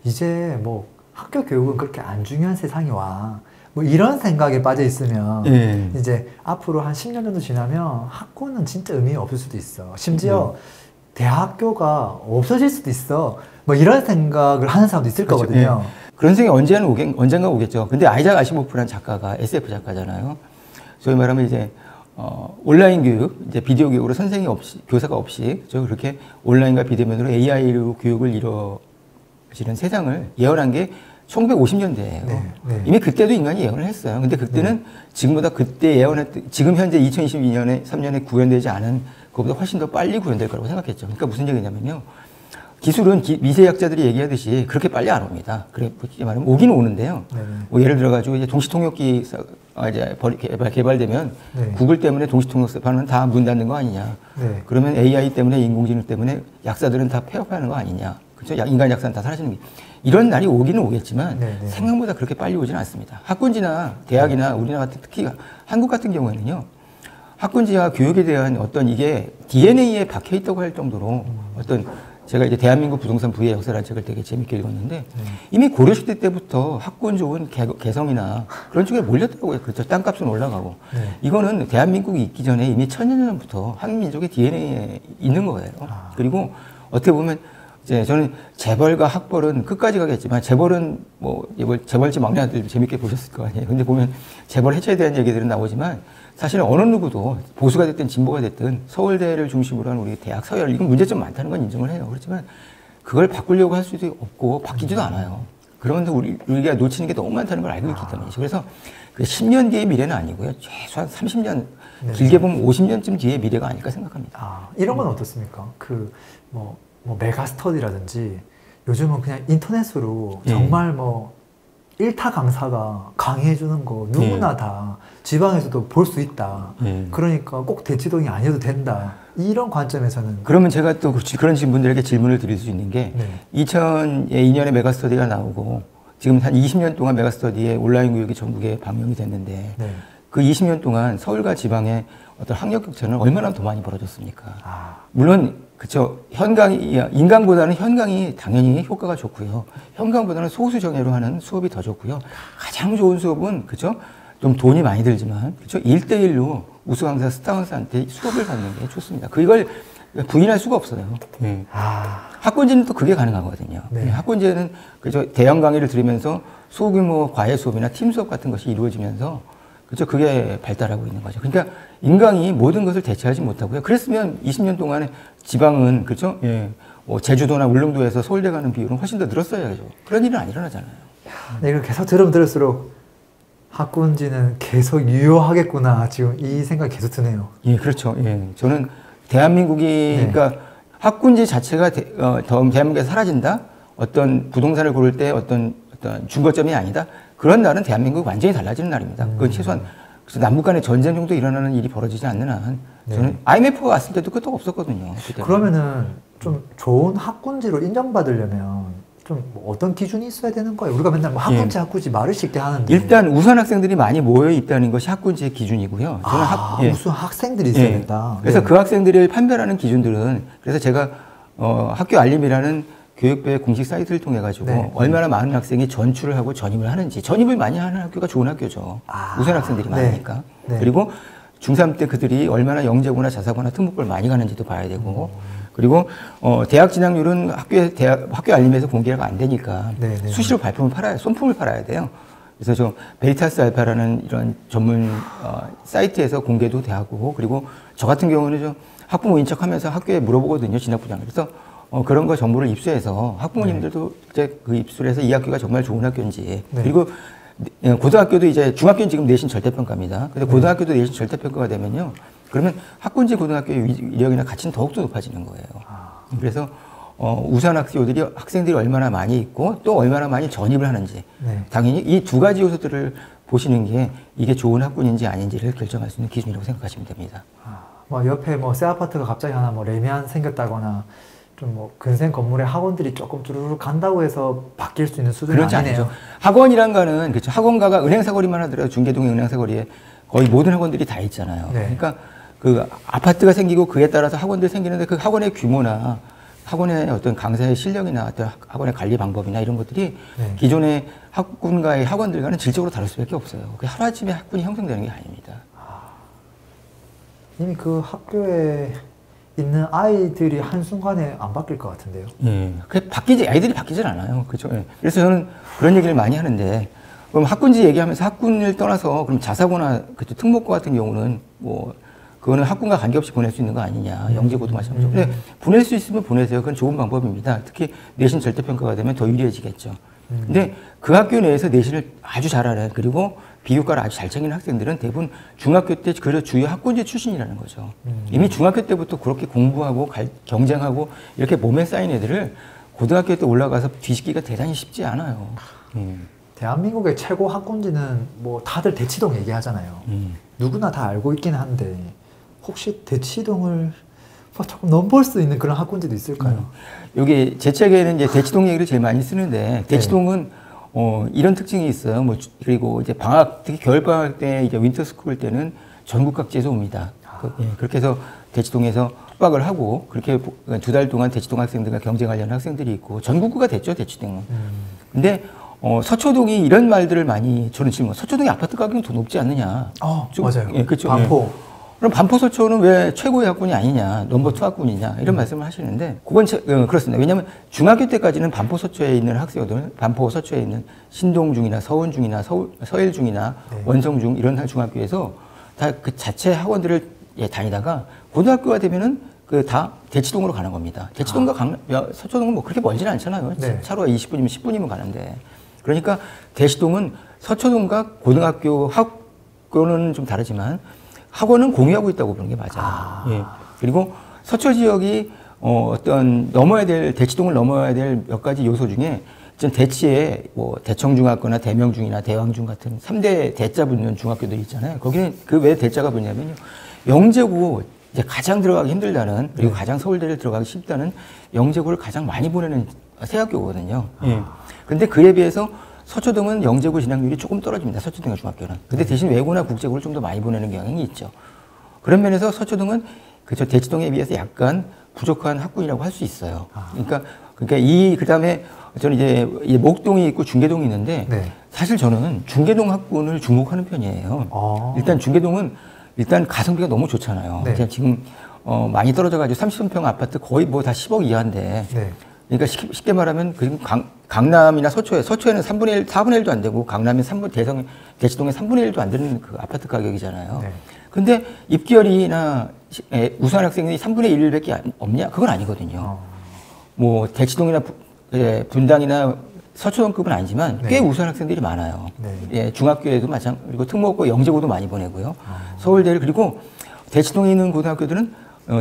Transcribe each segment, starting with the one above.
이제 뭐 학교 교육은 그렇게 안 중요한 세상이 와. 뭐 이런 생각에 빠져 있으면 이제 앞으로 한 10년 정도 지나면 학교는 진짜 의미가 없을 수도 있어. 심지어 대학교가 없어질 수도 있어. 뭐 이런 생각을 하는 사람도 있을 그렇죠. 거거든요. 그런 생각이 언젠가 오겠죠. 근데 아이작 아시모프라는 작가가 SF 작가잖아요. 소위 말하면 이제 온라인 교육, 이제 비디오 교육으로 선생이 없이, 교사가 없이, 그렇게 온라인과 비대면으로 AI로 교육을 이루어지는 세상을 예언한 게 1950년대예요. 이미 그때도 인간이 예언을 했어요. 근데 그때는 지금보다 그때 예언했던, 지금 현재 2022년에 3년에 구현되지 않은 그것보다 훨씬 더 빨리 구현될 거라고 생각했죠. 그러니까 무슨 얘기냐면요. 기술은 미세학자들이 얘기하듯이 그렇게 빨리 안 옵니다. 그렇게 말하면 오긴 오는데요. 뭐 예를 들어가지고 이제 동시통역기 이제 개발되면 구글 때문에 동시통역사는 다 문 닫는 거 아니냐. 그러면 AI 때문에 인공지능 때문에 약사들은 다 폐업하는 거 아니냐. 그렇죠? 인간 약사는 다 사라지는 게. 이런 날이 오기는 오겠지만 생각보다 그렇게 빨리 오지는 않습니다. 학군지나 대학이나 우리나라 같은 특히 한국 같은 경우에는요. 학군지와 교육에 대한 어떤 이게 DNA에 박혀 있다고 할 정도로 어떤 제가 이제 대한민국 부동산 부의 역사라는 책을 되게 재밌게 읽었는데 이미 고려시대 때부터 학군 좋은 개성이나 그런 쪽에 몰렸더라고요. 그렇죠. 땅값은 올라가고. 이거는 대한민국이 있기 전에 이미 천년 전부터 한민족의 DNA에 있는 거예요. 그리고 어떻게 보면 이제 저는 재벌과 학벌은 끝까지 가겠지만 재벌은 뭐 재벌집 막내 아들 재밌게 보셨을 거 아니에요. 근데 보면 재벌 해체에 대한 얘기들은 나오지만 사실은 어느 누구도 보수가 됐든 진보가 됐든 서울대를 중심으로 한 우리 대학 서열 이건 문제점 많다는 건 인정을 해요. 그렇지만 그걸 바꾸려고 할 수도 없고 바뀌지도 않아요. 그러면서 우리가 놓치는 게 너무 많다는 걸 알고 있기 때문이죠. 그래서 그 10년 뒤의 미래는 아니고요. 최소한 30년 길게 보면 50년쯤 뒤의 미래가 아닐까 생각합니다. 이런 건 어떻습니까? 뭐 메가스터디라든지 요즘은 그냥 인터넷으로 정말 뭐 일타 강사가 강의해주는 거 누구나 다 지방에서도 볼 수 있다. 그러니까 꼭 대치동이 아니어도 된다. 이런 관점에서는 그러면 제가 또 그런 분들에게 질문을 드릴 수 있는 게 2002년에 메가스터디가 나오고 지금 한 20년 동안 메가스터디의 온라인 교육이 전국에 방영이 됐는데 그 20년 동안 서울과 지방의 어떤 학력 격차는 얼마나 더 많이 벌어졌습니까? 물론 그쵸. 인강보다는 현강이 당연히 효과가 좋고요. 현강보다는 소수 정예로 하는 수업이 더 좋고요. 가장 좋은 수업은, 그쵸. 좀 돈이 많이 들지만, 그쵸. 1대1로 우수 강사, 스타 강사한테 수업을 받는 게 좋습니다. 그걸 부인할 수가 없어요. 학군지는 또 그게 가능하거든요. 학군지는, 그죠. 대형 강의를 들으면서 소규모 과외 수업이나 팀 수업 같은 것이 이루어지면서 그렇죠. 그게 발달하고 있는 거죠. 그러니까 인강이 모든 것을 대체하지 못하고요. 그랬으면 20년 동안에 지방은 그렇죠. 뭐 제주도나 울릉도에서 서울대 가는 비율은 훨씬 더 늘었어야죠. 그런 일은 안 일어나잖아요. 이걸 계속 들을수록 학군지는 계속 유효하겠구나. 지금 이 생각이 계속 드네요. 예, 그렇죠. 예, 저는 대한민국이 그러니까 학군지 자체가 대한민국에서 사라진다. 어떤 부동산을 고를 때 어떤 중거점이 아니다. 그런 날은 대한민국이 완전히 달라지는 날입니다. 그건 최소한 남북 간의 전쟁 정도 일어나는 일이 벌어지지 않는 한 저는 IMF가 왔을 때도 끝도 없었거든요. 그러면은 좀 좋은 학군지로 인정받으려면 좀 뭐 어떤 기준이 있어야 되는 거예요? 우리가 맨날 뭐 학군지 말을 쉽게 하는데 일단 우수한 학생들이 많이 모여 있다는 것이 학군지의 기준이고요. 저는 우수한 학생들이 있어야 된다. 그래서 그 학생들을 판별하는 기준들은 그래서 제가 학교 알림이라는 교육부의 공식 사이트를 통해 가지고 얼마나 많은 학생이 전출을 하고 전입을 하는지 전입을 많이 하는 학교가 좋은 학교죠. 우수한 학생들이 많으니까. 그리고 중3 때 그들이 얼마나 영재고나 자사고나 특목고를 많이 가는지도 봐야 되고 그리고 대학 진학률은 학교 알림에서 공개가 안 되니까 수시로 발품을 팔아야 손품을 팔아야 돼요. 그래서 저 베리타스 알파라는 이런 전문 사이트에서 공개도 되고 그리고 저 같은 경우는 좀 학부모 인척하면서 학교에 물어보거든요. 진학부장. 그래서 그런 거 정보를 입수해서 학부모님들도 이제 그 입수를 해서 이 학교가 정말 좋은 학교인지 그리고 고등학교도 이제 중학교는 지금 내신 절대평가입니다. 근데 고등학교도 내신 절대평가가 되면요. 그러면 학군지 고등학교의 이력이나 가치는 더욱더 높아지는 거예요. 그래서 우수한 학생들이 얼마나 많이 있고 또 얼마나 많이 전입을 하는지 당연히 이 두 가지 요소들을 보시는 게 이게 좋은 학군인지 아닌지를 결정할 수 있는 기준이라고 생각하시면 됩니다. 뭐 옆에 뭐 새 아파트가 갑자기 하나 뭐 레미안 생겼다거나 좀 뭐 근생 건물에 학원들이 조금 쭈르륵 간다고 해서 바뀔 수 있는 수준이 아니네요. 학원이란 거는 그렇죠. 학원가가 은행 사거리만 하더라도 중계동의 은행 사거리에 거의 모든 학원들이 다 있잖아요. 그러니까 그 아파트가 생기고 그에 따라서 학원들이 생기는데 그 학원의 규모나 학원의 어떤 강사의 실력이나 어떤 학원의 관리 방법이나 이런 것들이 네. 기존의 학군과의 학원들과는 질적으로 다를 수밖에 없어요. 그게 하루아침에 학군이 형성되는 게 아닙니다. 이미 그 학교에 있는 아이들이 한순간에 안 바뀔 것 같은데요. 예. 아이들이 바뀌질 않아요. 그죠. 예. 그래서 저는 그런 얘기를 많이 하는데, 그럼 학군지 얘기하면서 학군을 떠나서 그럼 자사고나 그쵸, 특목고 같은 경우는 뭐, 그거는 학군과 관계없이 보낼 수 있는 거 아니냐. 영재고도 마찬가지로. 근데 보낼 수 있으면 보내세요. 그건 좋은 방법입니다. 특히 내신 절대평가가 되면 더 유리해지겠죠. 근데 그 학교 내에서 내신을 아주 잘하는, 그리고 비교과를 아주 잘 챙기는 학생들은 대부분 중학교 때 그래도 주요 학군지 출신이라는 거죠. 이미 중학교 때부터 그렇게 공부하고 경쟁하고 이렇게 몸에 쌓인 애들을 고등학교 때 올라가서 뒤집기가 대단히 쉽지 않아요. 대한민국의 최고 학군지는 뭐 다들 대치동 얘기하잖아요. 누구나 다 알고 있긴 한데 혹시 대치동을 뭐 조금 넘볼 수 있는 그런 학군지도 있을까요? 여기 제 책에는 이제 대치동 얘기를 제일 많이 쓰는데, 대치동은 이런 특징이 있어요. 뭐 그리고 이제 방학, 특히 겨울 방학 때 이제 윈터스쿨 때는 전국 각지에서 옵니다. 그렇게 해서 대치동에서 숙박을 하고 그렇게 2달 동안 대치동 학생들과 경쟁하려는 학생들이 있고 전국구가 됐죠, 대치동은. 근데 서초동이 이런 말들을 많이 저는 질문. 서초동의 아파트 가격이 더 높지 않느냐? 맞아요. 예, 그렇죠. 반포. 예. 그럼 반포 서초는 왜 최고의 학군이 아니냐, 넘버 2 학군이냐 이런 말씀을 하시는데, 그건 그렇습니다. 왜냐하면 중학교 때까지는 반포 서초에 있는 학생들, 반포 서초에 있는 신동중이나 서원중이나 서일중이나 네. 원성중 이런 중학교에서 다 그 자체 학원들을 다니다가 고등학교가 되면은 그 다 대치동으로 가는 겁니다. 대치동과 서초동은 뭐 그렇게 멀지는 않잖아요. 네. 차로 20분이면 10분이면 가는데. 그러니까 대치동은 서초동과 고등학교 학교는 좀 다르지만 학원은 공유하고 있다고 보는 게 맞아요. 예. 그리고 서초 지역이 어떤 대치동을 넘어야 될 몇 가지 요소 중에 전 대치에 뭐 대청중학교나 대명중이나 대왕중 같은 3대 대자 붙는 중학교들이 있잖아요. 거기는 그 왜 대자가 붙냐면요, 영재고 이제 가장 들어가기 힘들다는, 그리고 가장 서울대를 들어가기 쉽다는 영재고를 가장 많이 보내는 새 학교거든요. 예. 근데 그에 비해서 서초동은 영재고 진학률이 조금 떨어집니다. 서초동의 중학교는. 근데 대신 외고나 국제고를 좀 더 많이 보내는 경향이 있죠. 그런 면에서 서초동은 그저 대치동에 비해서 약간 부족한 학군이라고 할 수 있어요. 그러니까 그다음에 저는 이제 목동이 있고 중계동이 있는데, 네. 사실 저는 중계동 학군을 주목하는 편이에요. 일단 가성비가 너무 좋잖아요. 네. 지금 많이 떨어져가지고 30평 아파트 거의 뭐 다 10억 이하인데. 네. 그러니까 쉽게 말하면 지금 강남이나 서초에는 4분의 1도 안 되고, 강남이 대치동에 3분의 1도 안 되는 그 아파트 가격이잖아요. 네. 근데 입결이나 우수한 학생이 3분의 1밖에 없냐? 그건 아니거든요. 뭐 대치동이나 분당이나 서초동급은 아니지만 꽤 네. 우수한 학생들이 많아요. 네. 예, 중학교에도 마찬가지고, 그리고 특목고, 영재고도 많이 보내고요. 서울대를, 그리고 대치동에 있는 고등학교들은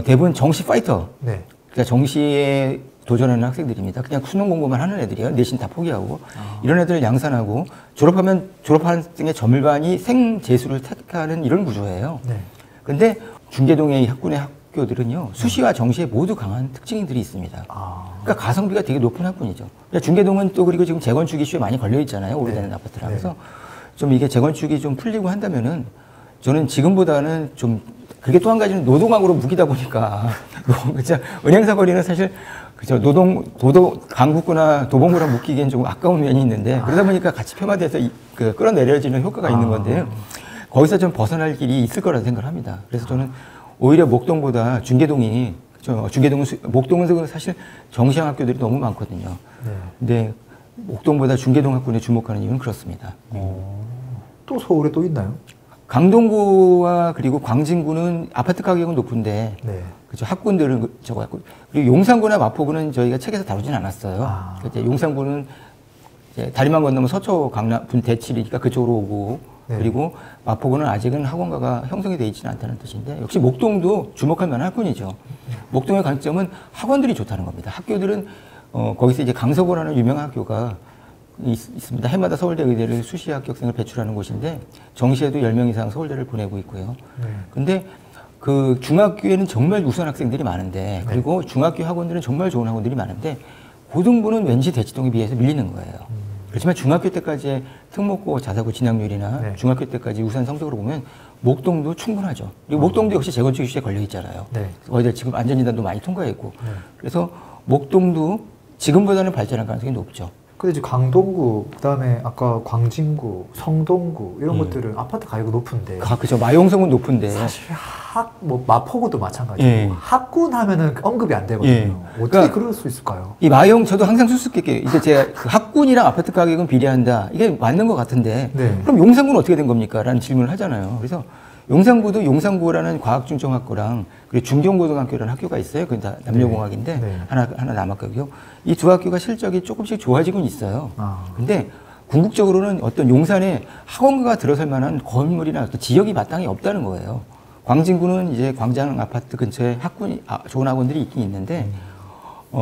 대부분 정시 파이터. 네. 그러니까 정시에 도전하는 학생들입니다. 그냥 수능 공부만 하는 애들이에요. 내신 다 포기하고. 이런 애들을 양산하고 졸업하는 학생의 절반이 생재수를 택하는 이런 구조예요. 네. 근데 중계동의 학군의 학교들은요, 수시와 정시에 모두 강한 특징들이 있습니다. 그러니까 가성비가 되게 높은 학군이죠. 그러니까 중계동은 또 그리고 지금 재건축 이슈에 많이 걸려 있잖아요. 오래되는 아파트라. 그래서 좀 이게 재건축이 좀 풀리고 한다면은 저는 지금보다는 좀, 그게 또 한 가지는 노동학으로 묶이다 보니까 진짜 은행사 거리는 사실 그죠, 강북구나 도봉구랑 묶이기엔 조금 아까운 면이 있는데, 그러다 보니까 같이 폐마돼서 끌어내려지는 효과가 있는 건데요. 거기서 좀 벗어날 길이 있을 거라고 생각을 합니다. 그래서 저는 오히려 목동보다 중계동은 사실 정시형 학교들이 너무 많거든요. 네. 근데 목동보다 중계동 학군에 주목하는 이유는 그렇습니다. 또 서울에 또 있나요? 강동구와 그리고 광진구는 아파트 가격은 높은데, 네. 그죠, 학군들은 저거 같고, 그리고 용산구나 마포구는 저희가 책에서 다루진 않았어요. 이제 용산구는 이제 다리만 건너면 서초, 강남, 대치리니까 그쪽으로 오고, 네. 그리고 마포구는 아직은 학원가가 형성이 되어 있지는 않다는 뜻인데, 역시 목동도 주목할 만한 학군이죠. 목동의 강점은 학원들이 좋다는 겁니다. 학교들은 거기서 이제 강서구라는 유명한 학교가 있습니다. 해마다 서울대 의대를 수시 합격생을 배출하는 곳인데, 정시에도 10명 이상 서울대를 보내고 있고요. 근데 그 중학교에는 정말 우수한 학생들이 많은데, 그리고 중학교 학원들은 정말 좋은 학원들이 많은데, 고등부는 왠지 대치동에 비해서 밀리는 거예요. 그렇지만 중학교 때까지의 특목고 자사고 진학률이나 중학교 때까지 우수한 성적으로 보면 목동도 충분하죠. 그리고 목동도 역시 재건축 이슈에 걸려 있잖아요. 거기다 지금 안전진단도 많이 통과했고. 그래서 목동도 지금보다는 발전할 가능성이 높죠. 근데 이제 강동구, 그다음에 아까 광진구, 성동구 이런 것들은 아파트 가격이 높은데. 그죠. 마용성은 높은데. 사실 뭐 마포구도 마찬가지고 학군 하면은 언급이 안 되거든요. 어떻게 그러니까 그럴 수 있을까요? 이 마용 저도 항상 수수께끼 이제 제가 그 학군이랑 아파트 가격은 비례한다. 이게 맞는 것 같은데 그럼 용산구는 어떻게 된 겁니까? 라는 질문을 하잖아요. 그래서 용산구도 용산구라는 과학중점학교랑 그리고 중경고등학교라는 학교가 있어요. 그건 다 남녀공학인데 하나 남학교고요. 이 두 학교가 실적이 조금씩 좋아지곤 있어요. 근데 궁극적으로는 어떤 용산에 학원가가 들어설 만한 건물이나 어떤 지역이 마땅히 없다는 거예요. 광진구는 이제 광장 아파트 근처에 학군이 좋은 학원들이 있긴 있는데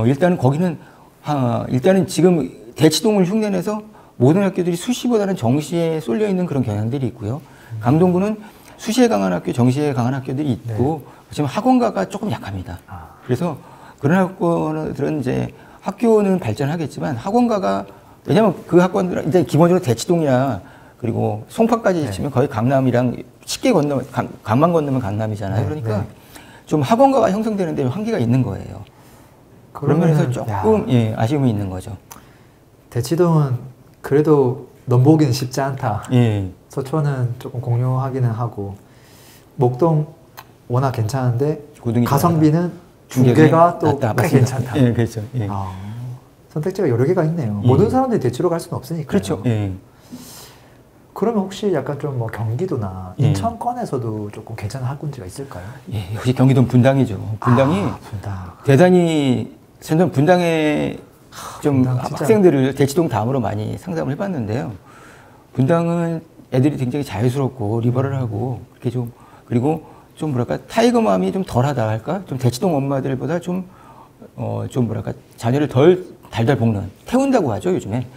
일단은 거기는 일단은 지금 대치동을 흉내내서 모든 학교들이 수시보다는 정시에 쏠려 있는 그런 경향들이 있고요. 강동구는 수시에 강한 학교, 정시에 강한 학교들이 있고 지금 학원가가 조금 약합니다. 그래서 그런 학교들은 이제 학교는 발전하겠지만 학원가가 왜냐면 그 학원들은 이제 기본적으로 대치동이나 그리고 송파까지 치면 거의 강남이랑 쉽게 건너면 강만 건너면 강남이잖아요. 그러니까 좀 학원가가 형성되는데 한계가 있는 거예요. 그런 면에서 조금 아쉬움이 있는 거죠. 대치동은 그래도 넘보기는 쉽지 않다. 서초는 조금 공유하기는 하고 목동 워낙 괜찮은데 가성비는 두 개가 또 꽤 괜찮다. 그렇죠. 선택지가 여러 개가 있네요. 모든 사람들이 대치로 갈 수는 없으니까요. 그렇죠. 그러면 혹시 약간 좀 뭐 경기도나 인천권에서도 조금 괜찮은 학군지가 있을까요? 역시 경기도는 분당이죠. 분당이 분당. 대단히 저는 분당에 좀 학생들을 대치동 다음으로 많이 상담을 해봤는데요. 분당은 애들이 굉장히 자유스럽고 리버럴하고 그렇게 좀 그리고 좀 뭐랄까 타이거맘이 좀 덜하다 할까? 좀 대치동 엄마들보다 좀 뭐랄까 자녀를 덜 달달 볶는 태운다고 하죠 요즘에.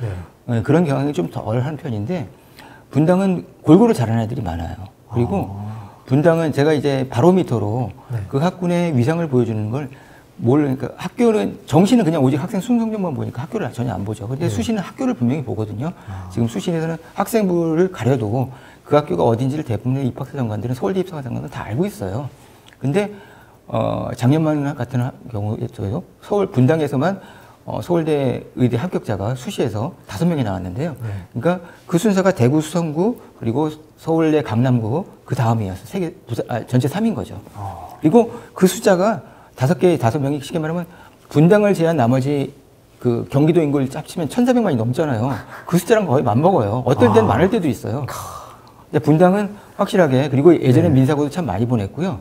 그런 경향이 좀 덜한 편인데 분당은 골고루 자라는 애들이 많아요. 그리고 분당은 제가 이제 바로미터로 그 학군의 위상을 보여주는 걸 그러니까 학교는 정시는 그냥 오직 학생 순성적만 보니까 학교를 전혀 안 보죠. 근데 수시는 학교를 분명히 보거든요. 지금 수시에서는 학생부를 가려도 그 학교가 어딘지를 대부분의 입학사 장관들은 서울대 입학사 장관들은 다 알고 있어요. 근데 작년만 같은 경우에도 서울 분당에서만 서울대 의대 합격자가 수시에서 5명이 나왔는데요. 그러니까 그 순서가 대구 수성구 그리고 서울대 강남구 그 다음이었어요. 전체 3인 거죠. 그리고 그 숫자가 5명이 쉽게 말하면 분당을 제한 나머지 그 경기도 인구를 합치면 1,400만이 넘잖아요. 그 숫자랑 거의 맞먹어요. 어떤 때는 많을 때도 있어요. 근데 분당은 확실하게 그리고 예전에 민사고도 참 많이 보냈고요.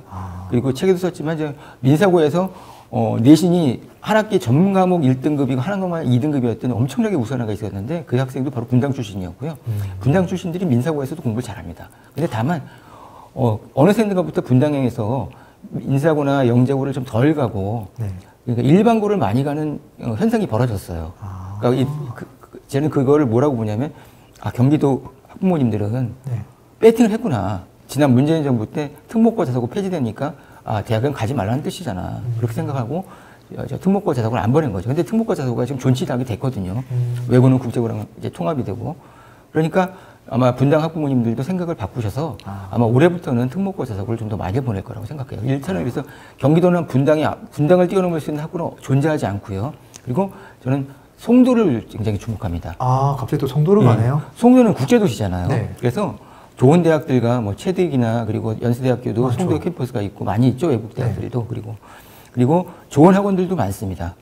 그리고 책에도 썼지만 이제 민사고에서 내신이 한 학기 전문 과목 1등급이고 한 과목 2등급이었던 엄청나게 우수한 애가 있었는데 그 학생도 바로 분당 출신이었고요. 분당 출신들이 민사고에서도 공부를 잘합니다. 근데 다만 어느 세대가부터 분당에서 민사고나 영재고를 좀 덜 가고 그러니까 일반고를 많이 가는 현상이 벌어졌어요. 그러니까 저는 그거를 뭐라고 보냐면 경기도 학부모님들은 배팅을 했구나. 지난 문재인 정부 때 특목고 자사고 폐지되니까 대학은 가지 말라는 뜻이잖아. 그렇게 생각하고 특목고 자사고를 안 보낸 거죠. 근데 특목고 자사고가 지금 존치하게 됐거든요. 외고는 국제고랑 이제 통합이 되고. 그러니까 아마 분당 학부모님들도 생각을 바꾸셔서 아마 올해부터는 특목고 자사고를 좀 더 많이 보낼 거라고 생각해요. 일단은 그래서 경기도는 분당을 뛰어넘을 수 있는 학구는 존재하지 않고요. 그리고 저는 송도를 굉장히 주목합니다. 갑자기 또 송도로 가네요? 송도는 국제도시잖아요. 그래서 좋은 대학들과 뭐 체득이나 그리고 연세대학교도 송도 캠퍼스가 있고 많이 있죠. 외국 대학들도 그리고 좋은 학원들도 많습니다.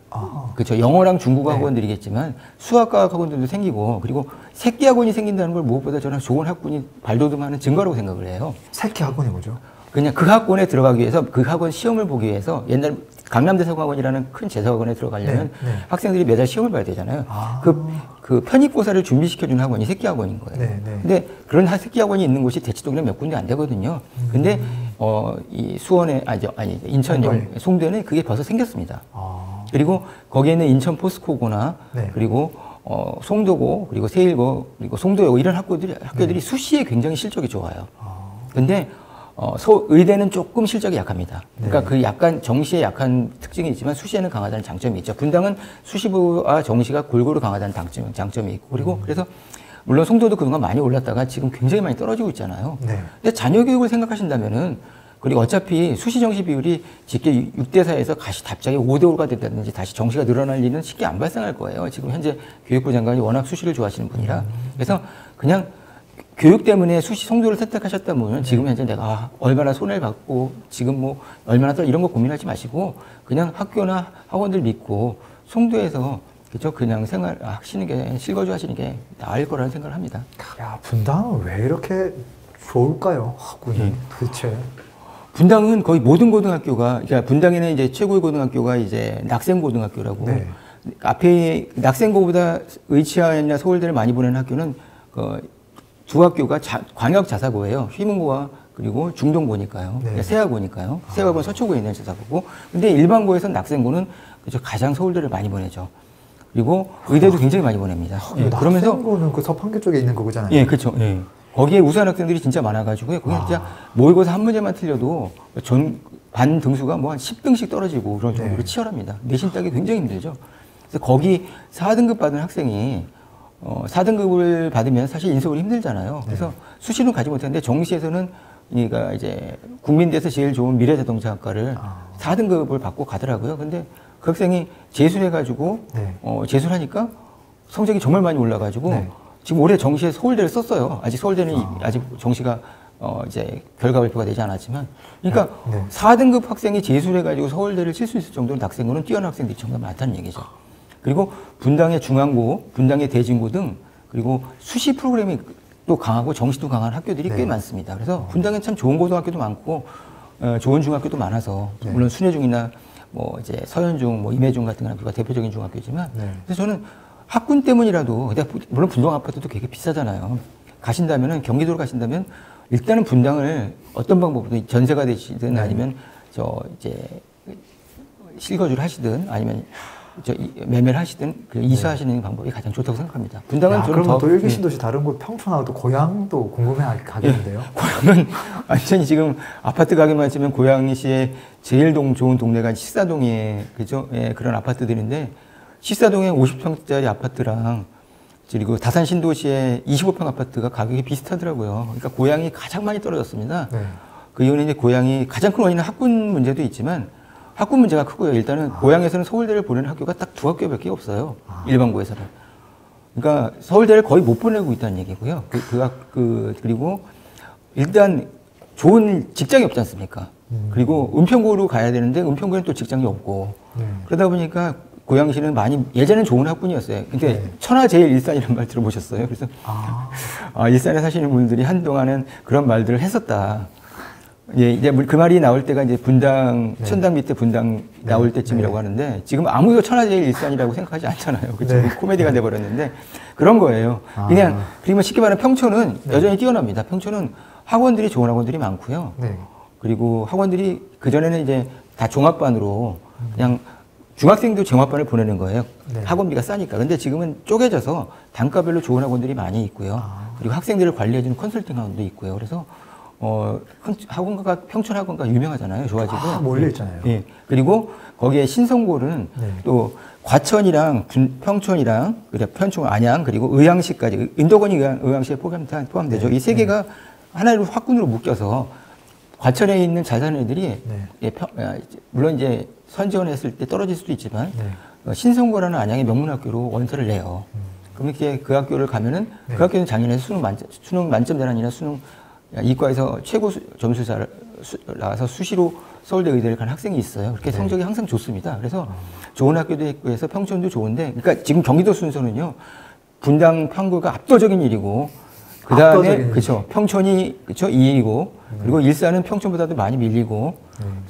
그렇죠. 영어랑 중국어 학원들이겠지만 수학과학 학원들도 생기고 그리고 새끼 학원이 생긴다는 걸 무엇보다 저는 좋은 학군이 발돋움하는 증거라고 생각을 해요. 새끼 학원이 뭐죠? 그냥 그 학원에 들어가기 위해서 그 학원 시험을 보기 위해서 옛날 강남대성학원이라는 큰 재수학원에 들어가려면 학생들이 매달 시험을 봐야 되잖아요. 그 편입고사를 준비시켜주는 학원이 새끼 학원인 거예요. 근데 그런 새끼 학원이 있는 곳이 대치동에 몇 군데 안 되거든요. 근데 이 수원에 인천 송도에는 그게 벌써 생겼습니다. 그리고 거기에는 인천 포스코고나 그리고 송도고 그리고 세일고 그리고 송도여고 이런 학교들이 수시에 굉장히 실적이 좋아요. 근데 의대는 조금 실적이 약합니다. 그러니까 그 약간 정시에 약한 특징이 있지만 수시에는 강하다는 장점이 있죠. 분당은 수시부와 정시가 골고루 강하다는 장점이 있고 그리고 그래서 물론 송도도 그동안 많이 올랐다가 지금 굉장히 많이 떨어지고 있잖아요. 근데 자녀 교육을 생각하신다면은 그리고 어차피 수시 정시 비율이 직계 6대4에서 다시 갑자기 5대5가 됐다든지 다시 정시가 늘어날 일은 쉽게 안 발생할 거예요. 지금 현재 교육부 장관이 워낙 수시를 좋아하시는 분이라. 그래서 그냥 교육 때문에 수시 송도를 선택하셨다면 지금 현재 내가 얼마나 손해를 받고 지금 뭐 얼마나 더 이런 거 고민하지 마시고 그냥 학교나 학원들 믿고 송도에서 그죠? 그냥 하시는 게, 실거주 하시는 게 나을 거라는 생각을 합니다. 야, 분당은 왜 이렇게 좋을까요? 학군이 도대체. 분당은 거의 모든 고등학교가, 그러니까 분당에는 이제 최고의 고등학교가 이제 낙생고등학교라고. 네. 앞에 낙생고보다 의치아나 서울대를 많이 보내는 학교는 두 학교가 광역 자사고예요. 휘문고와 그리고 중동고니까요. 네. 세아고니까요. 세아고는 서초구에 있는 자사고고. 근데 일반고에서는 낙생고는 그죠? 가장 서울대를 많이 보내죠. 그리고 의대도 굉장히 많이 보냅니다. 예, 그러면서 낙생고는 그 서판교 쪽에 있는 거잖아요. 예, 그렇죠. 예. 거기에 우수한 학생들이 진짜 많아가지고 거기 진짜 모의고사 한 문제만 틀려도 반 등수가 뭐 한 10등씩 떨어지고 그런 정도로 치열합니다. 내신 따기 굉장히 힘들죠. 그래서 거기 4등급 받은 학생이 4등급을 받으면 사실 인서울이 힘들잖아요. 그래서 수시는 가지 못했는데 정시에서는 그러니까 이제 국민대에서 제일 좋은 미래자동차학과를 4등급을 받고 가더라고요. 근데 그 학생이 재수해가지고 재수하니까 성적이 정말 많이 올라가지고 지금 올해 정시에 서울대를 썼어요. 아직 서울대는 아직 정시가 이제 결과 발표가 되지 않았지만, 그러니까 4등급 학생이 재수해가지고 서울대를 칠 수 있을 정도로 낙생고는 뛰어난 학생들이 정말 많다는 얘기죠. 그리고 분당의 중앙고, 분당의 대진고 등 그리고 수시 프로그램이 또 강하고 정시도 강한 학교들이 꽤 많습니다. 그래서 분당엔 참 좋은 고등학교도 많고 좋은 중학교도 많아서 물론 순회중이나 뭐 이제 서현중, 뭐 임혜중 같은 학교가 대표적인 중학교지만, 그래서 저는 학군 때문이라도, 물론 분당 아파트도 되게 비싸잖아요. 가신다면은, 경기도로 가신다면, 일단은 분당을 어떤 방법으로 전세가 되시든 아니면 이제 실거주를 하시든 아니면 매매를 하시든 이사하시는 방법이 가장 좋다고 생각합니다. 분당은 저는 그러면 또 일기 신도시 다른 곳 평촌하고 또 고향도 궁금해하겠는데요. 고향은 완전히 지금 아파트 가격만 치면 고양시의 제일 좋은 동네가 시사동에 그죠? 예, 그런 아파트들인데 시사동에 50평짜리 아파트랑 그리고 다산 신도시의 25평 아파트가 가격이 비슷하더라고요. 그러니까 고향이 가장 많이 떨어졌습니다. 그 이유는 이제 고향이 가장 큰 원인은 학군 문제도 있지만 학군 문제가 크고요. 일단은 고향에서는 서울대를 보내는 학교가 딱 2학교밖에 없어요. 일반고에서는. 그러니까 서울대를 거의 못 보내고 있다는 얘기고요. 그리고 일단 좋은 직장이 없지 않습니까? 그리고 은평구로 가야 되는데 은평구에는 또 직장이 없고 그러다 보니까 고양시는 많이 예전엔 좋은 학군이었어요. 근데 천하제일 일산이라는 말 들어보셨어요? 그래서 일산에 사시는 분들이 한동안은 그런 말들을 했었다. 예, 이제 그 말이 나올 때가 이제 분당 천당 밑에 분당 나올 때쯤이라고 하는데 지금 아무도 천하제일 일산이라고 생각하지 않잖아요. 그렇죠? 코미디가 돼버렸는데 그런 거예요. 그냥 그러면 쉽게 말하면 평촌은 여전히 뛰어납니다. 평촌은 학원들이 좋은 학원들이 많고요. 그리고 학원들이 그전에는 이제 다 종합반으로 그냥 중학생도 종합반을 보내는 거예요. 학원비가 싸니까. 근데 지금은 쪼개져서 단가별로 좋은 학원들이 많이 있고요. 그리고 학생들을 관리해주는 컨설팅 학원도 있고요. 그래서 학원가가 평촌 학원가 유명하잖아요. 좋아지고. 몰려 있잖아요. 예. 그리고 거기에 신성고는 또 과천이랑 평촌이랑 평촌 안양 그리고 의왕시까지 인덕원이 의왕시에 포함되죠. 이 세 개가 하나로 학군으로 묶여서 과천에 있는 잘 사는 애들이 물론 이제 선지원했을 때 떨어질 수도 있지만 신성고라는 안양의 명문학교로 원서를 내요. 그럼 이렇게 그 학교를 가면은 그 학교는 작년에 수능 만점 대란이나 수능 이과에서 최고 점수 나와서 수시로 서울대 의대를 간 학생이 있어요. 그렇게 성적이 항상 좋습니다. 그래서 좋은 학교도 있고 해서 평촌도 좋은데, 그러니까 지금 경기도 순서는요, 분당 평구가 압도적인 일이고, 그 다음에, 그쵸, 평촌이, 그쵸, 2위고, 그리고 일산은 평촌보다도 많이 밀리고,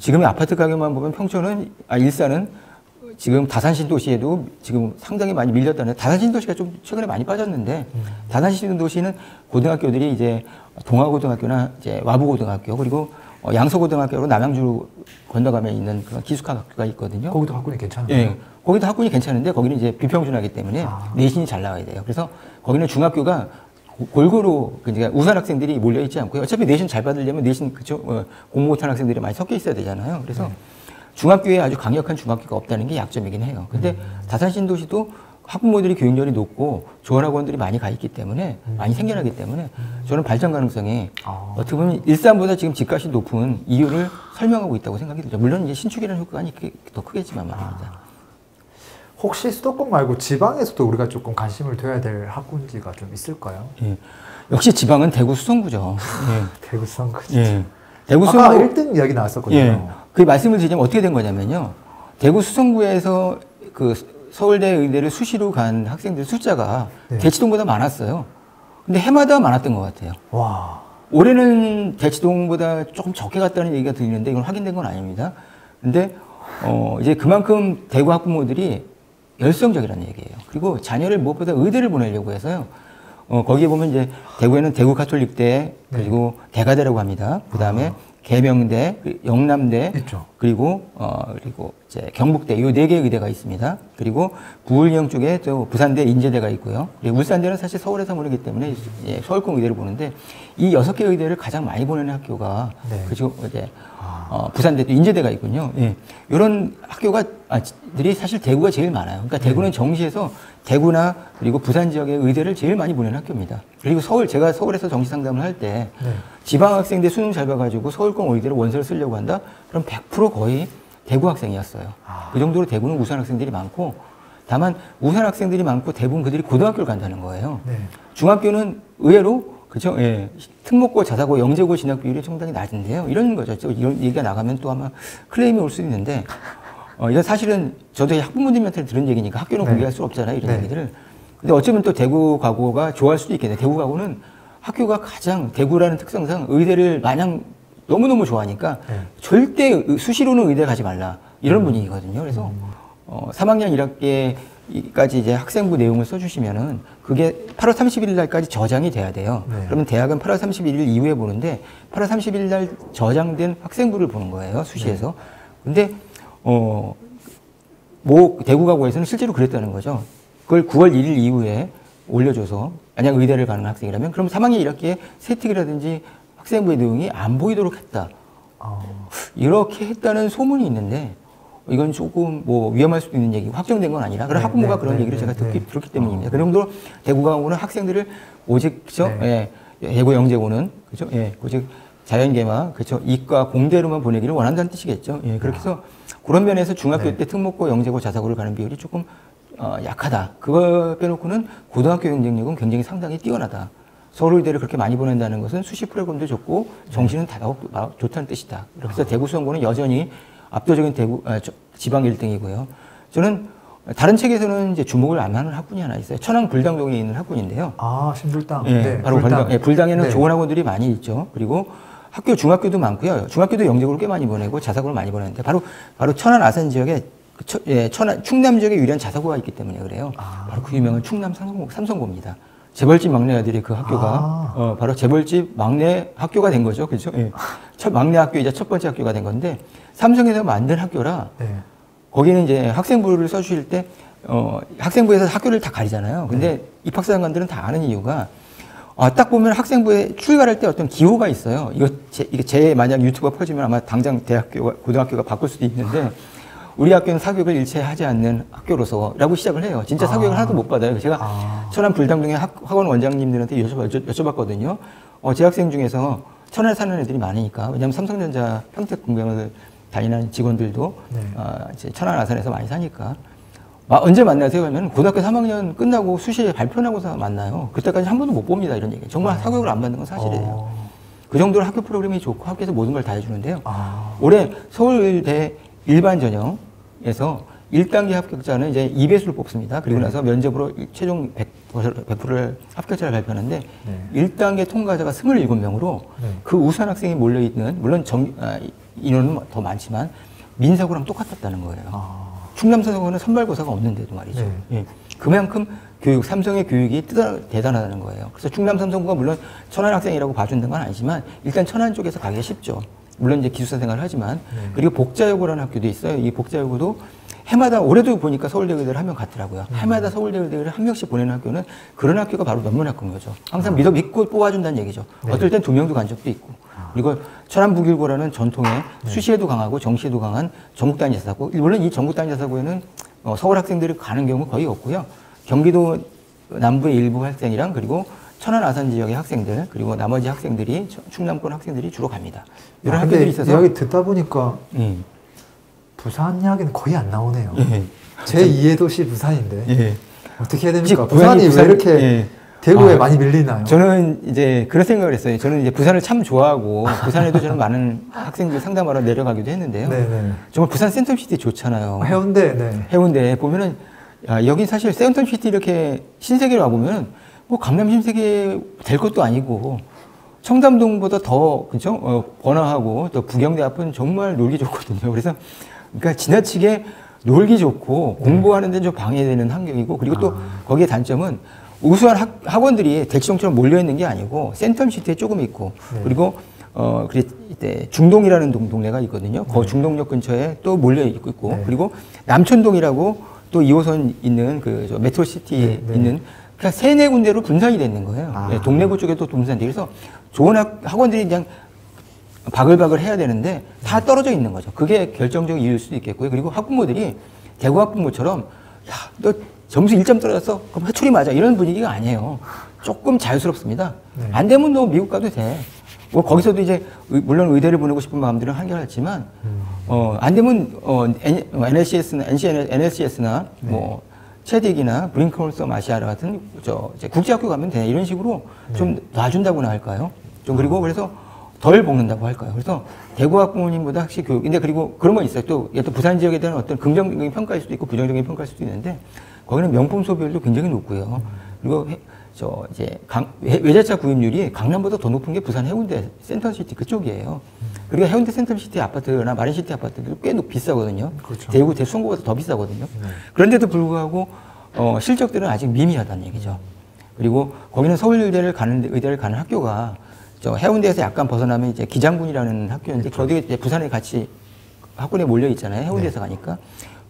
지금의 아파트 가격만 보면 일산은 지금 다산신도시에도 지금 상당히 많이 밀렸다는, 다산신도시가 좀 최근에 많이 빠졌는데, 다산신도시는 고등학교들이 이제 동아고등학교나 이제 와부고등학교, 그리고 양서고등학교로 남양주로 건너가면 있는 그런 기숙학교가 있거든요. 거기도 학군이 괜찮아요. 예. 거기도 학군이 괜찮은데, 거기는 이제 비평준하기 때문에 내신이 잘 나와야 돼요. 그래서 거기는 중학교가 골고루 그러니까 우수한 학생들이 몰려 있지 않고요. 어차피 내신 잘 받으려면 내신 그쵸 공부 못한 학생들이 많이 섞여 있어야 되잖아요. 그래서 중학교에 아주 강력한 중학교가 없다는 게 약점이긴 해요. 근데 다산신도시도 학부모들이 교육열이 높고 좋은 학원들이 많이 가 있기 때문에 많이 생겨나기 때문에 저는 발전 가능성이 어떻게 보면 일산보다 지금 집값이 높은 이유를 설명하고 있다고 생각이 들죠. 물론 이제 신축이라는 효과가 더 크겠지만 말입니다. 혹시 수도권 말고 지방에서도 우리가 조금 관심을 둬야 될 학군지가 좀 있을까요? 예. 역시 지방은 대구 수성구죠. 예. 대구 수성구. 예. 대구 아까 수성구 1등 이야기 나왔었거든요. 예. 그 말씀을 드리자면 어떻게 된 거냐면요. 대구 수성구에서 그 서울대 의대를 수시로 간 학생들 숫자가 네. 대치동보다 많았어요. 근데 해마다 많았던 것 같아요. 와. 올해는 대치동보다 조금 적게 갔다는 얘기가 들리는데 이건 확인된 건 아닙니다. 근데 이제 그만큼 대구 학부모들이 열성적이라는 얘기예요. 그리고 자녀를 무엇보다 의대를 보내려고 해서요. 거기에 보면 이제 대구에는 대구 가톨릭대 그리고 대가대라고 합니다. 그 다음에 계명대, 영남대, 있죠. 그리고 이제 경북대, 요 4개의 의대가 있습니다. 그리고 부울경 쪽에 또 부산대, 인제대가 있고요. 그리고 울산대는 사실 서울에서 보내기 때문에 서울권 의대를 보는데 이 6개 의대를 가장 많이 보내는 학교가 그리고 이제 부산대 또 인제대가 있군요. 예. 이런 학교가들이 사실 대구가 제일 많아요. 그러니까 대구는 정시에서 대구나 그리고 부산 지역의 의대를 제일 많이 보내는 학교입니다. 그리고 제가 서울에서 정시 상담을 할 때 지방 학생들 수능 잘 봐가지고 서울권 의대를 원서를 쓰려고 한다? 그럼 100% 거의 대구 학생이었어요. 그 정도로 대구는 우수한 학생들이 많고 다만 우수한 학생들이 많고 대부분 그들이 고등학교를 간다는 거예요. 중학교는 의외로 그죠? 예. 특목고, 자사고, 영재고 진학 비율이 상당히 낮은데요. 이런 거죠. 이런 얘기가 나가면 또 아마 클레임이 올 수 있는데, 이건 사실은 저도 학부모님한테 들은 얘기니까 학교는 공개할 수 없잖아요. 이런 얘기들을. 근데 어쩌면 또 대구 가고가 좋아할 수도 있겠네요. 대구 가고는 학교가 가장 대구라는 특성상 의대를 마냥 너무너무 좋아하니까 절대 수시로는 의대 가지 말라. 이런 분위기거든요. 그래서 3학년 1학기까지 이제 학생부 내용을 써주시면은 그게 8월 31일 날까지 저장이 돼야 돼요. 그러면 대학은 8월 31일 이후에 보는데 8월 31일 날 저장된 학생부를 보는 거예요. 수시에서. 근데 대구 가고에서는 실제로 그랬다는 거죠. 그걸 9월 1일 이후에 올려줘서 만약 의대를 가는 학생이라면 그럼 3학년 1학기에 세특이라든지 학생부의 내용이 안 보이도록 했다. 이렇게 했다는 소문이 있는데 이건 조금 위험할 수도 있는 얘기고 확정된 건 아니라 그런 학부모가 그런 얘기를 제가 들었기 때문입니다. 그 정도로 대구가고는 학생들을 오직 그죠? 예, 대구 영재고는 그죠? 예, 오직 자연계마 그죠? 이과 공대로만 보내기를 원한다는 뜻이겠죠. 예, 그렇게 해서 그런 면에서 중학교 때 특목고, 영재고, 자사고를 가는 비율이 조금 약하다. 그거 빼놓고는 고등학교 경쟁력은 굉장히 상당히 뛰어나다. 서울의대를 그렇게 많이 보낸다는 것은 수시 프로그램도 좋고 정시는 더욱 좋다는 뜻이다. 그래서 대구 수험고는 여전히 압도적인 지방 1등이고요. 저는 다른 책에서는 이제 주목을 안 하는 학군이 하나 있어요. 천안 불당동에 있는 학군인데요. 신불당. 네, 바로 불당. 불당에는 좋은 학원들이 많이 있죠. 그리고 중학교도 많고요. 중학교도 영재고를 꽤 많이 보내고 자사고를 많이 보내는데 바로 천안 아산 지역에 충남 지역에 유일한 자사고가 있기 때문에 그래요. 바로 그 유명한 충남 삼성고입니다. 재벌집 막내 아들이 그 학교가 바로 재벌집 막내 학교가 된 거죠. 그렇죠? 예. 막내 학교이자 첫 번째 학교가 된 건데 삼성에서 만든 학교라 거기는 이제 학생부를 써주실 때 학생부에서 학교를 다 가리잖아요. 근데 입학사정관들은 다 아는 이유가 딱 보면 학생부에 출발할 때 어떤 기호가 있어요. 이게 제 만약 유튜브가 퍼지면 아마 당장 고등학교가 바꿀 수도 있는데 우리 학교는 사교육을 일체 하지 않는 학교로서라고 시작을 해요. 진짜 사교육을 하나도 못 받아요. 제가 천안 불당동의 학원 원장님들한테 여쭤봤거든요. 재학생 중에서 천안에 사는 애들이 많으니까. 왜냐하면 삼성전자 평택 공병을 다니는 직원들도 이제 천안 아산에서 많이 사니까. 언제 만나세요? 하면 고등학교 3학년 끝나고 수시에 발표 나고서 만나요. 그때까지 한 번도 못 봅니다. 이런 얘기. 정말 사교육을 안 받는 건 사실이에요. 그 정도로 학교 프로그램이 좋고 학교에서 모든 걸 다 해주는데요. 올해 서울대 일반 전형에서 1단계 합격자는 이제 2배수를 뽑습니다. 그리고 나서 면접으로 최종 100%를 합격자를 발표하는데 1단계 통과자가 27명으로 그 우수한 학생이 몰려있는 물론 인원은 더 많지만 민사고랑 똑같았다는 거예요. 충남사고는 선발고사가 없는데도 말이죠. 예. 그만큼 삼성의 교육이 대단하다는 거예요. 그래서 충남삼성고가 물론 천안 학생이라고 봐준다는 건 아니지만 일단 천안 쪽에서 가기가 쉽죠. 물론 이제 기숙사 생활을 하지만 그리고 복자여고라는 학교도 있어요. 이 복자여고도 해마다 올해도 보니까 서울대 의대를 한 명 갔더라고요. 해마다 서울대 의대를 한 명씩 보내는 학교는 그런 학교가 바로 명문학교인 거죠. 항상 믿고 뽑아준다는 얘기죠. 어떨 땐 2명도 간 적도 있고. 그리고 천안북일고라는 전통의 수시에도 강하고 정시에도 강한 전국단위 자사고. 물론 이 전국단위 자사고에는 서울 학생들이 가는 경우 거의 없고요. 경기도 남부의 일부 학생이랑 그리고 천안 아산 지역의 학생들 그리고 나머지 학생들이 충남권 학생들이 주로 갑니다. 이런 학교들이 있어서 이야기 듣다 보니까 부산 이야기는 거의 안 나오네요. 제 2의 도시 부산인데 어떻게 해야 됩니까? 부산이 왜 이렇게 대구에 많이 밀리나요? 저는 이제 그런 생각을 했어요. 저는 이제 부산을 참 좋아하고 부산에도 저는 많은 학생들 상담하러 내려가기도 했는데요. 네네. 정말 부산 센텀시티 좋잖아요. 해운대, 네. 해운대 보면은 여긴 사실 센텀시티 이렇게 신세계로 와보면 뭐 강남 신세계 될 것도 아니고 청담동보다 더 그죠? 번화하고 또 부경대 앞은 정말 놀기 좋거든요. 그래서 그러니까 지나치게 놀기 좋고 공부하는 데는 좀 방해되는 환경이고 그리고 또 거기에 단점은 우수한 학원들이 대치동처럼 몰려있는 게 아니고 센텀시티에 조금 있고 그리고 이때 중동이라는 동네가 있거든요. 그 중동역 근처에 또 몰려있고 그리고 남천동이라고 또 2호선 있는 그 메트로시티에 있는 그냥 3-4군데로 분산이 되는 거예요. 동래구 쪽에도 분산돼. 그래서 좋은 학원들이 그냥 바글바글 해야 되는데 다 떨어져 있는 거죠. 그게 결정적 이유일 수도 있겠고요. 그리고 학부모들이 대구 학부모처럼 야, 너 점수 1점 떨어졌어? 그럼 회초리 맞아. 이런 분위기가 아니에요. 조금 자유스럽습니다. 안 되면 너 미국 가도 돼. 뭐 거기서도 이제 물론 의대를 보내고 싶은 마음들은 한결같지만 안 되면 NLCS나 뭐 체딕이나 브링클son 아시아 같은 이제 국제학교 가면 돼. 이런 식으로 좀 놔준다고나 할까요? 좀 그리고 그래서 덜 볶는다고 할까요? 그래서 대구 학부모님보다 확실히 근데 그리고 그런 건 있어요. 또 부산 지역에 대한 어떤 긍정적인 평가일 수도 있고 부정적인 평가일 수도 있는데 거기는 명품 소비율도 굉장히 높고요. 그리고 이제 외제차 구입률이 강남보다 더 높은 게 부산 해운대 센텀시티 그쪽이에요. 그리고 해운대 센텀시티 아파트나 마린시티 아파트도 꽤 비싸거든요. 그렇죠. 대구 대수성구보다 더 비싸거든요. 그런데도 불구하고 실적들은 아직 미미하다는 얘기죠. 그리고 거기는 서울의대를 가는 학교가 해운대에서 약간 벗어나면 이제 기장군이라는 학교인데 그렇죠. 거기에 이제 부산에 같이 학군에 몰려 있잖아요. 해운대에서 가니까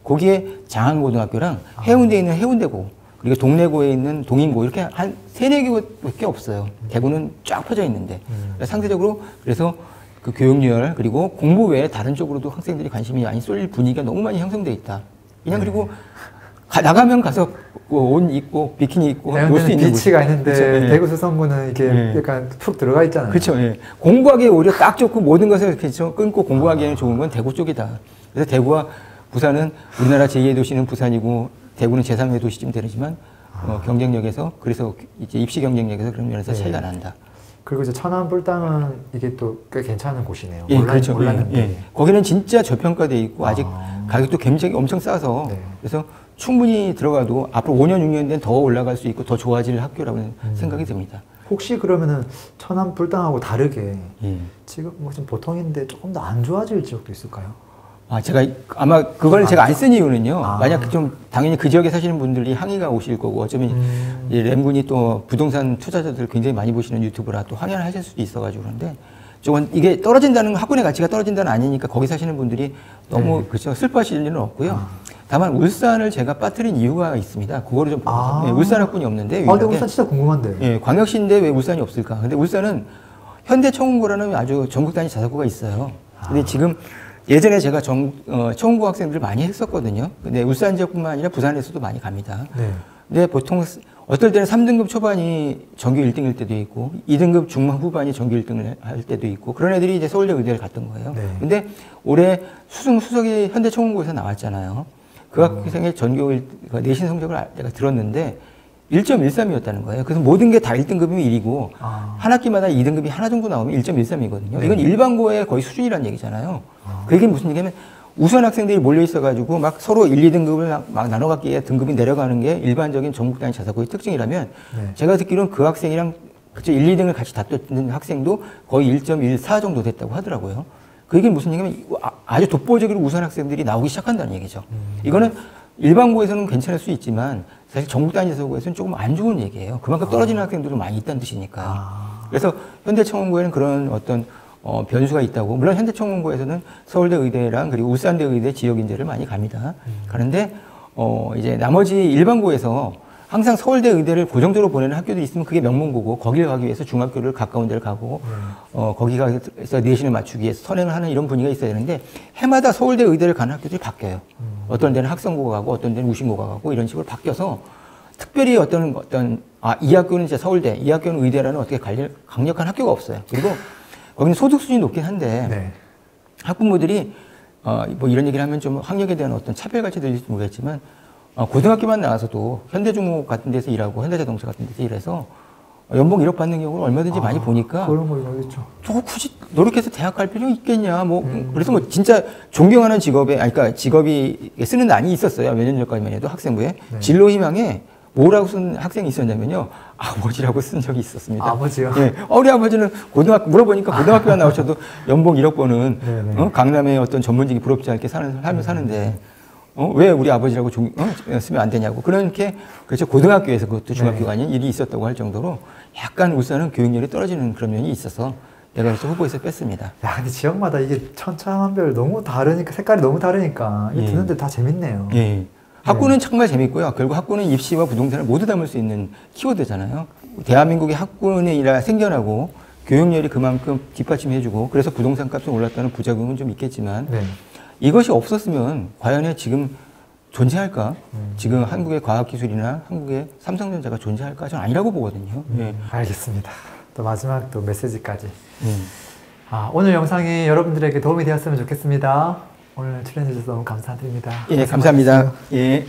거기에 장안고등학교랑 해운대에 있는 해운대고 그리고 동래고에 있는 동인고 이렇게 한 3-4개밖에 없어요. 대구는 쫙 퍼져 있는데 상대적으로 그래서 그 교육열 그리고 공부 외에 다른 쪽으로도 학생들이 관심이 많이 쏠릴 분위기가 너무 많이 형성돼 있다. 그냥 그리고 나가면 가서 옷 입고 비키니 입고 놀 수 있는 비치가 있는데 그렇죠. 대구 수성구는 이렇게 약간 푹 들어가 있잖아요. 그렇죠. 예. 공부하기에 오히려 딱 좋고 모든 것을 이렇게 끊고 공부하기에는 좋은 건 대구 쪽이다. 그래서 대구와 부산은 우리나라 제2의 도시는 부산이고 대구는 제3의 도시쯤 되지만 경쟁력에서 그래서 이제 입시 경쟁력에서 그런 면에서 차이가 난다. 그리고 이제 천안 불당은 이게 또 꽤 괜찮은 곳이네요. 예, 그렇죠. 몰랐는데. 거기는 진짜 저평가돼 있고 아직 가격도 굉장히 엄청 싸서 그래서 충분히 들어가도 앞으로 5년, 6년 뒤엔 더 올라갈 수 있고 더 좋아질 학교라고 생각이 듭니다. 혹시 그러면은 천안 불당하고 다르게 지금 뭐 좀 보통인데 조금 더 안 좋아질 지역도 있을까요? 제가 아마 그걸 제가 안 쓴 이유는요. 만약 좀 당연히 그 지역에 사시는 분들이 항의가 오실 거고 어쩌면 램군이 또 부동산 투자자들 굉장히 많이 보시는 유튜브라 또 항의를 하실 수도 있어가지고 그런데 저건 이게 떨어진다는 학군의 가치가 떨어진다는 아니니까 거기 사시는 분들이 너무 그렇죠 슬퍼하실 일은 없고요. 다만 울산을 제가 빠뜨린 이유가 있습니다. 그거를 좀 울산 학군이 없는데 근데 울산 진짜 궁금한데. 예, 광역시인데 왜 울산이 없을까? 근데 울산은 현대청운고라는 아주 전국 단위 자사고가 있어요. 근데 지금 예전에 제가 청운고 학생들을 많이 했었거든요. 근데 울산 지역뿐만 아니라 부산에서도 많이 갑니다. 근데 보통 어떨 때는 3등급 초반이 전교 1등일 때도 있고 2등급 중반 후반이 전교 1등을 할 때도 있고 그런 애들이 이제 서울대 의대를 갔던 거예요. 근데 올해 수석이 현대청운고에서 나왔잖아요. 그 학생의 전교 내신 성적을 내가 들었는데 1.13이었다는 거예요. 그래서 모든 게 다 1등급이면 1이고 한 학기마다 2등급이 하나 정도 나오면 1.13이거든요. 이건 일반고의 거의 수준이라는 얘기잖아요. 그 얘기는 무슨 얘기냐면 우수한 학생들이 몰려 있어가지고 막 서로 1, 2등급을 막 나눠갖기에 등급이 내려가는 게 일반적인 전국 단위 자사고의 특징이라면 제가 듣기로는 그 학생이랑 그쵸 1, 2등을 같이 다투는 학생도 거의 1.14 정도 됐다고 하더라고요. 그 얘기는 무슨 얘기냐면 아주 독보적으로 우수한 학생들이 나오기 시작한다는 얘기죠. 이거는 일반고에서는 괜찮을 수 있지만 사실 전국 단위 자사고에서는 조금 안 좋은 얘기예요. 그만큼 떨어지는 학생들도 많이 있다는 뜻이니까. 그래서 현대청운고에는 그런 어떤 변수가 있다고. 물론 현대청운고에서는 서울대 의대랑 그리고 울산대 의대 지역인재를 많이 갑니다. 가는데 이제 나머지 일반고에서 항상 서울대 의대를 고정적으로 보내는 학교들이 있으면 그게 명문고고 거길 가기 위해서 중학교를 가까운 데를 가고 거기 가서 내신을 맞추기 위해서 선행을 하는 이런 분위기가 있어야 되는데 해마다 서울대 의대를 가는 학교들이 바뀌어요. 어떤 데는 학성고가 가고 어떤 데는 우신고가 가고 이런 식으로 바뀌어서 특별히 이 학교는 이제 서울대, 이 학교는 의대라는 어떻게 강력한 학교가 없어요. 그리고 거기는 소득 수준이 높긴 한데 네. 학부모들이 뭐 이런 얘기를 하면 좀 학력에 대한 어떤 차별같이 들릴지 모르겠지만 고등학교만 나와서도 현대중공업 같은 데서 일하고 현대자동차 같은 데서 일해서 연봉 1억 받는 경우를 얼마든지 많이 보니까 그런 거 있죠. 저거 굳이 노력해서 대학 갈 필요 있겠냐 뭐 그래서 뭐 진짜 존경하는 직업에 그러니까 직업이 쓰는 난이 있었어요. 몇 년 전까지만 해도 학생부에 네. 진로 희망에 뭐라고 쓴 학생이 있었냐면요. 아버지라고 쓴 적이 있었습니다. 아버지요? 네. 우리 아버지는 물어보니까 고등학교만 나오셔도 연봉 1억 버는 강남의 어떤 전문직이 부럽지 않게 삶을 사는데 왜 우리 아버지라고 쓰면 안 되냐고. 그렇죠. 고등학교에서 그것도 중학교가 아닌 일이 있었다고 할 정도로 약간 울산은 교육열이 떨어지는 그런 면이 있어서 내가 그래서 후보에서 뺐습니다. 야, 근데 지역마다 이게 천차만별 너무 다르니까, 색깔이 너무 다르니까, 이게 듣는데 다 재밌네요. 예. 학구는 정말 재밌고요. 결국 학구는 입시와 부동산을 모두 담을 수 있는 키워드잖아요. 대한민국의 학군이 생겨나고 교육열이 그만큼 뒷받침해주고 그래서 부동산 값이 올랐다는 부작용은 좀 있겠지만 네. 이것이 없었으면 과연 지금 존재할까? 지금 한국의 과학기술이나 한국의 삼성전자가 존재할까? 저는 아니라고 보거든요. 알겠습니다. 또 마지막 또 메시지까지. 오늘 영상이 여러분들에게 도움이 되었으면 좋겠습니다. 오늘 출연해주셔서 너무 감사드립니다. 예, 감사합니다. 예.